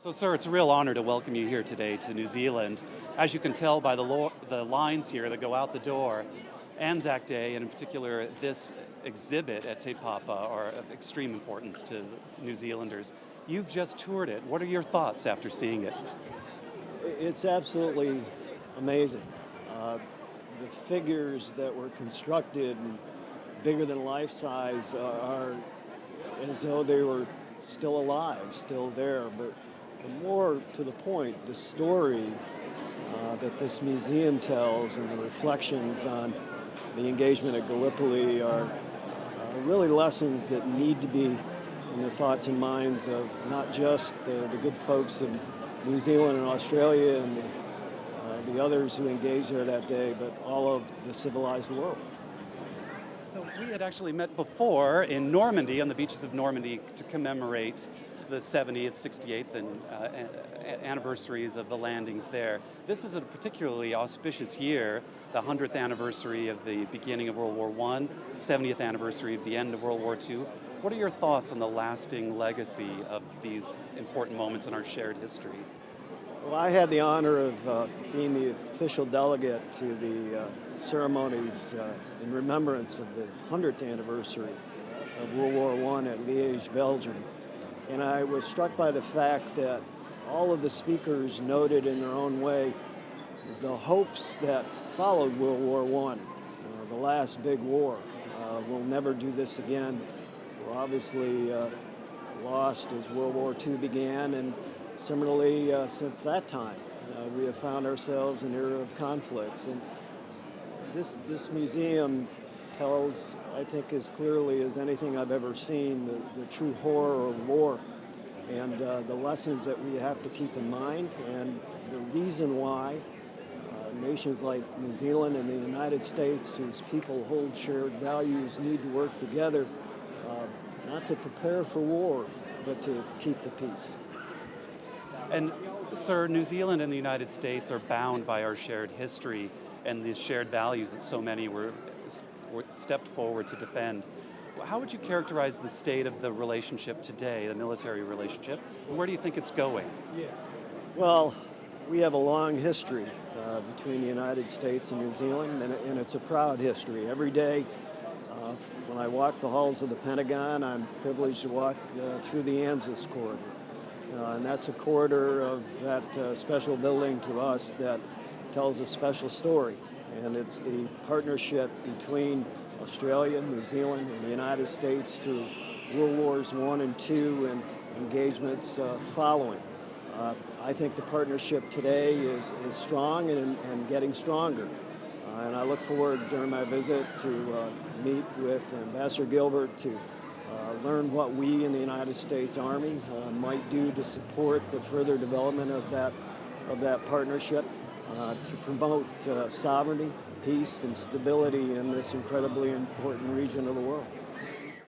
So, sir, it's a real honor to welcome you here today to New Zealand. As you can tell by the lines here that go out the door, Anzac Day, and in particular this exhibit at Te Papa, are of extreme importance to New Zealanders. You've just toured it. What are your thoughts after seeing it? It's absolutely amazing. The figures that were constructed, bigger than life size, are as though they were still alive, still there. But more to the point, the story that this museum tells and the reflections on the engagement at Gallipoli are really lessons that need to be in the thoughts and minds of not just the good folks in New Zealand and Australia and the others who engaged there that day, but all of the civilized world. So we had actually met before in Normandy, on the beaches of Normandy, to commemorate the 70th, 68th, and anniversaries of the landings there. This is a particularly auspicious year, the 100th anniversary of the beginning of World War I, 70th anniversary of the end of World War II. What are your thoughts on the lasting legacy of these important moments in our shared history? Well, I had the honor of being the official delegate to the ceremonies in remembrance of the 100th anniversary of World War I at Liège, Belgium. And I was struck by the fact that all of the speakers noted in their own way the hopes that followed World War I, the last big war. We'll never do this again. We're obviously lost as World War II began, and similarly, since that time, we have found ourselves in an era of conflicts. And this museum tells, I think, as clearly as anything I've ever seen, the true horror of war and the lessons that we have to keep in mind, and the reason why nations like New Zealand and the United States, whose people hold shared values, need to work together, not to prepare for war, but to keep the peace. And, sir, New Zealand and the United States are bound by our shared history and the shared values that so many were stepped forward to defend. How would you characterize the state of the relationship today, the military relationship, and where do you think it's going? Well, we have a long history between the United States and New Zealand, and it's a proud history. Every day, when I walk the halls of the Pentagon, I'm privileged to walk through the ANZUS corridor. And that's a corridor of that special building to us that tells a special story. And it's the partnership between Australia, New Zealand, and the United States through World Wars I and II and engagements following. I think the partnership today is strong and getting stronger. And I look forward during my visit to meet with Ambassador Gilbert to learn what we in the United States Army might do to support the further development of that partnership, to promote sovereignty, peace, and stability in this incredibly important region of the world.